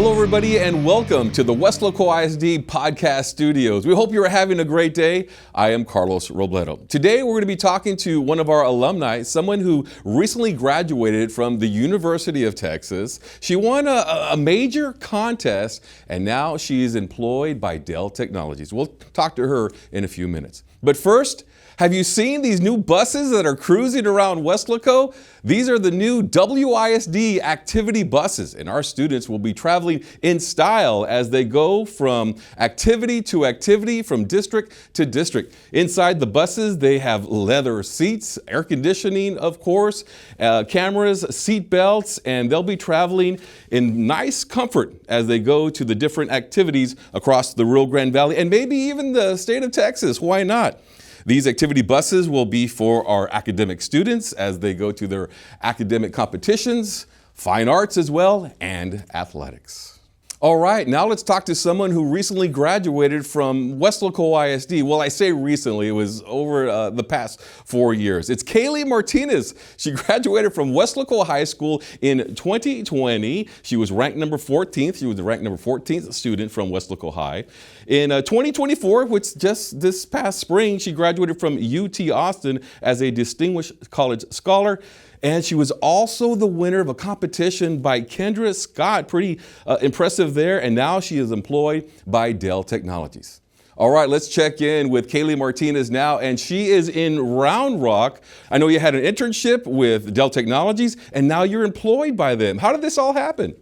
Hello, everybody, and welcome to the Weslaco ISD Podcast Studios. We hope you're having a great day. I am Carlos Robledo. Today, we're going to be talking to one of our alumni, someone who recently graduated from the University of Texas. She won a major contest, and now she is employed by Dell Technologies. We'll talk to her in a few minutes. But first, have you seen these new buses that are cruising around Weslaco? These are the new WISD activity buses, and our students will be traveling in style as they go from activity to activity, from district to district. Inside the buses, they have leather seats, air conditioning, of course, cameras, seat belts, and they'll be traveling in nice comfort as they go to the different activities across the Rio Grande Valley and maybe even the state of Texas. Why not? These activity buses will be for our academic students as they go to their academic competitions, fine arts as well, and athletics. All right, now let's talk to someone who recently graduated from Weslaco ISD. Well, I say recently, it was over the past 4 years. It's Kaylee Martinez. She graduated from Weslaco High School in 2020. She was ranked number 14th. She was the ranked number 14th student from Weslaco High. In 2024, which just this past spring, she graduated from UT Austin as a distinguished college scholar. And she was also the winner of a competition by Kendra Scott. Pretty impressive there. And now she is employed by Dell Technologies. All right, let's check in with Kaylee Martinez now. And she is in Round Rock. I know you had an internship with Dell Technologies, and now you're employed by them. How did this all happen?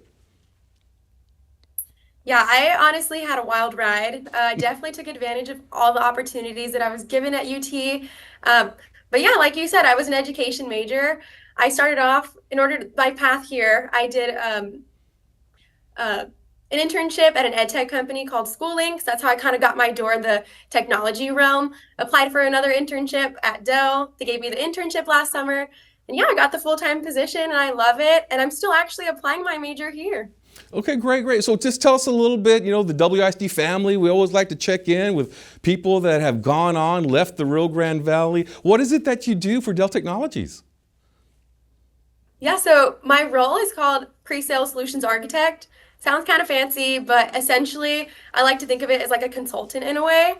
Yeah, I honestly had a wild ride. Definitely took advantage of all the opportunities that I was given at UT. But yeah, like you said, I was an education major. I started off, my path here, I did an internship at an ed tech company called School Links. That's how I kind of got my door in the technology realm. Applied for another internship at Dell. They gave me the internship last summer. And yeah, I got the full-time position and I love it. And I'm still actually applying my major here. Okay, great. So just tell us a little bit, the WISD family. We always like to check in with people that have gone on, left the Rio Grande Valley. What is it that you do for Dell Technologies? Yeah, so my role is called Pre-Sale Solutions Architect. Sounds kind of fancy, but essentially I like to think of it as like a consultant in a way.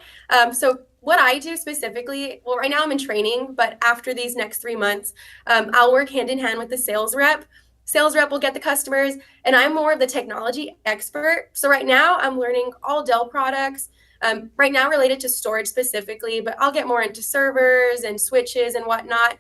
So what I do specifically, well, right now I'm in training, but after these next 3 months, I'll work hand in hand with the sales rep. Sales rep will get the customers, and I'm more of the technology expert. So right now I'm learning all Dell products, right now related to storage specifically, but I'll get more into servers and switches and whatnot.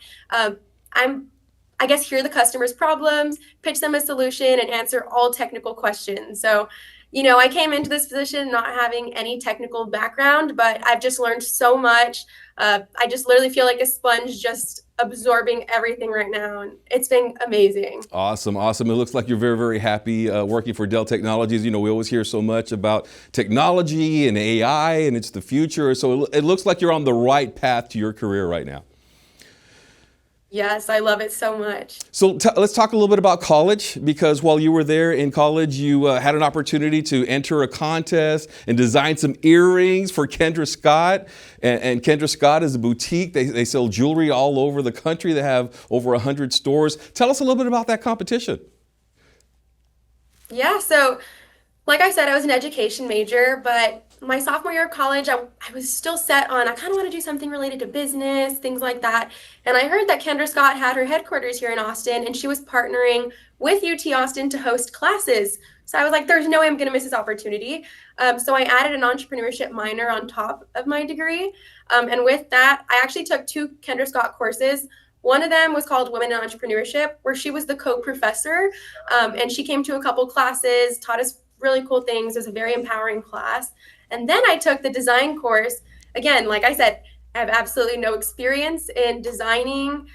I guess hear the customer's problems, pitch them a solution, and answer all technical questions. So, I came into this position not having any technical background, but I've just learned so much. I just literally feel like a sponge, just absorbing everything right now, and it's been amazing. Awesome. It looks like you're very, very happy working for Dell Technologies. We always hear so much about technology and AI, and it's the future. So it looks like you're on the right path to your career right now. Yes, I love it so much. So let's talk a little bit about college, because while you were there in college, you had an opportunity to enter a contest and design some earrings for Kendra Scott. And Kendra Scott is a boutique. They sell jewelry all over the country. They have over 100 stores. Tell us a little bit about that competition. Yeah, so like I said, I was an education major, but my sophomore year of college, I was still set on, I kind of want to do something related to business, things like that. And I heard that Kendra Scott had her headquarters here in Austin, and she was partnering with UT Austin to host classes. So I was like, there's no way I'm going to miss this opportunity. So I added an entrepreneurship minor on top of my degree. And with that, I actually took 2 Kendra Scott courses. One of them was called Women in Entrepreneurship, where she was the co-professor. And she came to a couple classes, taught us really cool things. It was a very empowering class. And then I took the design course. Again, like I said, I have absolutely no experience in designing,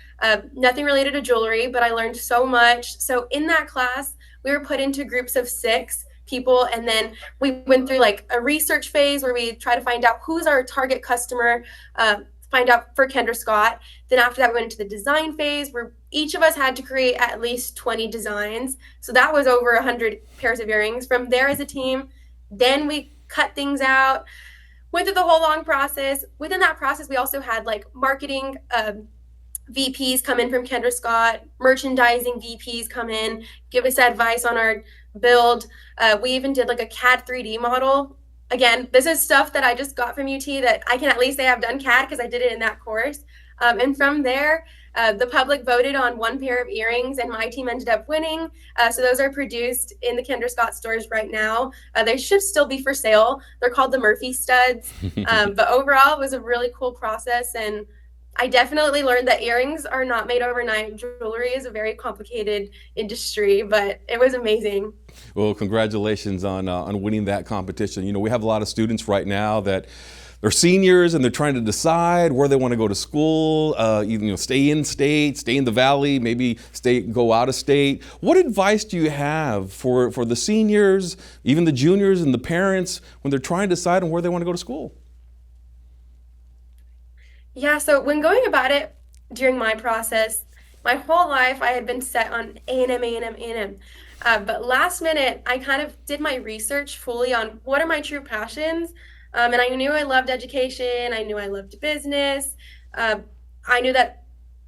nothing related to jewelry, but I learned so much. So in that class, we were put into groups of 6 people, and then we went through like a research phase where we try to find out who's our target customer, find out for Kendra Scott. Then after that, we went into the design phase where each of us had to create at least 20 designs. So that was over 100 pairs of earrings. From there as a team, then we cut things out, went through the whole long process. Within that process, we also had like marketing VPs come in from Kendra Scott, merchandising VPs come in, give us advice on our build. We even did like a CAD 3D model. Again, this is stuff that I just got from UT that I can at least say I've done CAD because I did it in that course. And from there, the public voted on one pair of earrings, and my team ended up winning. So those are produced in the Kendra Scott stores right now. They should still be for sale. They're called the Murphy studs. But overall, it was a really cool process, and I definitely learned that earrings are not made overnight. Jewelry is a very complicated industry, but it was amazing. Well, congratulations on winning that competition. You know, we have a lot of students right now that they're seniors and they're trying to decide where they want to go to school, stay in state, stay in the valley, maybe go out of state. What advice do you have for the seniors, even the juniors and the parents when they're trying to decide on where they want to go to school? Yeah, so when going about it during my process, my whole life I had been set on A&M, A&M, A&M. But last minute, I kind of did my research fully on what are my true passions. And I knew I loved education. I knew I loved business. I knew that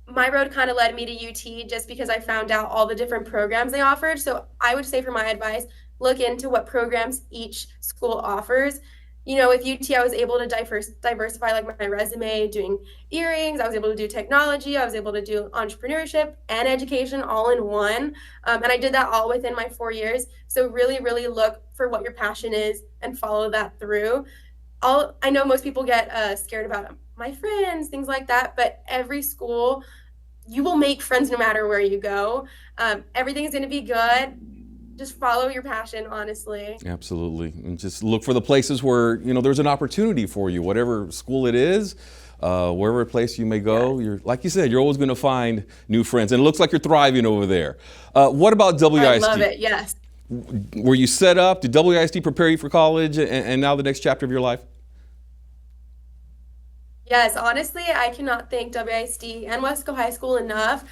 my road kind of led me to UT just because I found out all the different programs they offered. So I would say for my advice, look into what programs each school offers. You know, with UT, I was able to diversify like my resume, doing earrings. I was able to do technology. I was able to do entrepreneurship and education all in one. And I did that all within my 4 years. So really, really look for what your passion is and follow that through. I know most people get scared about my friends, things like that, but every school, you will make friends no matter where you go. Everything's going to be good. Just follow your passion, honestly. Absolutely. And just look for the places where, there's an opportunity for you, whatever school it is, wherever place you may go. You're, like you said, you're always going to find new friends. And it looks like you're thriving over there. What about WISD? I love it, yes. Were you set up? Did WISD prepare you for college and now the next chapter of your life? Yes, honestly, I cannot thank WISD and Weslaco High School enough.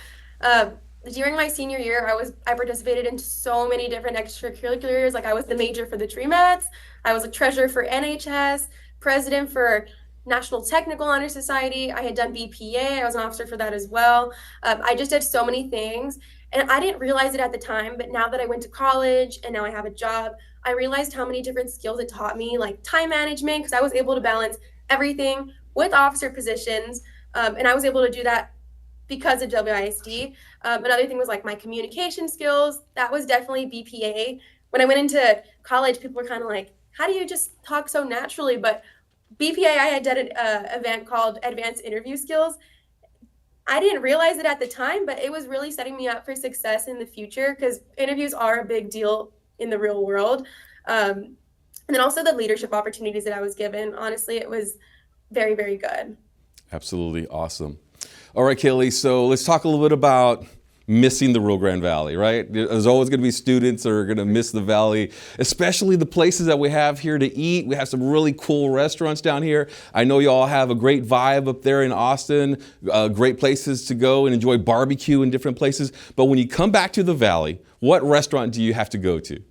During my senior year, I participated in so many different extracurriculars. Like I was the major for the Tree Mets, I was a treasurer for NHS, president for National Technical Honor Society. I had done BPA. I was an officer for that as well. I just did so many things, and I didn't realize it at the time. But now that I went to college and now I have a job, I realized how many different skills it taught me, like time management, because I was able to balance everything with officer positions, and I was able to do that because of WISD. Another thing was like my communication skills. That was definitely BPA. When I went into college, people were kind of like, how do you just talk so naturally? But BPA, I had done an event called Advanced Interview Skills. I didn't realize it at the time, but it was really setting me up for success in the future because interviews are a big deal in the real world. And then also the leadership opportunities that I was given. Honestly, it was very, very good. Absolutely awesome. All right, Kaylee, so let's talk a little bit about missing the Rio Grande Valley, right? There's always going to be students that are going to miss the valley, especially the places that we have here to eat. We have some really cool restaurants down here. I know you all have a great vibe up there in Austin, great places to go and enjoy barbecue in different places. But when you come back to the valley, what restaurant do you have to go to?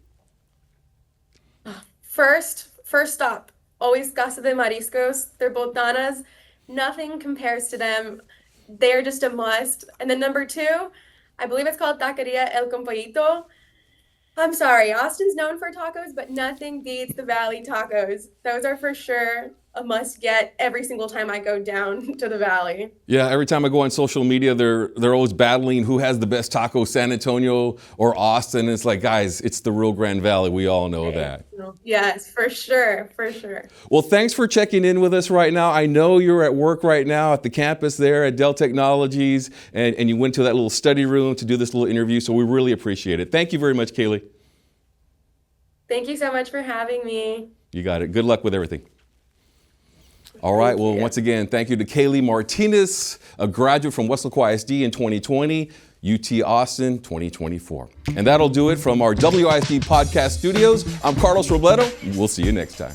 First stop, always Casa de Mariscos. They're botanas. Nothing compares to them. They're just a must. And then number 2, I believe it's called Taqueria El Compayito. I'm sorry, Austin's known for tacos, but nothing beats the Valley tacos. Those are for sure a must get every single time I go down to the Valley. Yeah, every time I go on social media, they're always battling who has the best taco, San Antonio or Austin. It's like, guys, it's the Rio Grande Valley. We all know that. Yes, for sure, for sure. Well, thanks for checking in with us right now. I know you're at work right now at the campus there at Dell Technologies, and you went to that little study room to do this little interview, so we really appreciate it. Thank you very much, Kaylee. Thank you so much for having me. You got it. Good luck with everything. All right. Well, once again, thank you to Kaylee Martinez, a graduate from Weslaco ISD in 2020, UT Austin 2024. And that'll do it from our WISD Podcast Studios. I'm Carlos Robledo. We'll see you next time.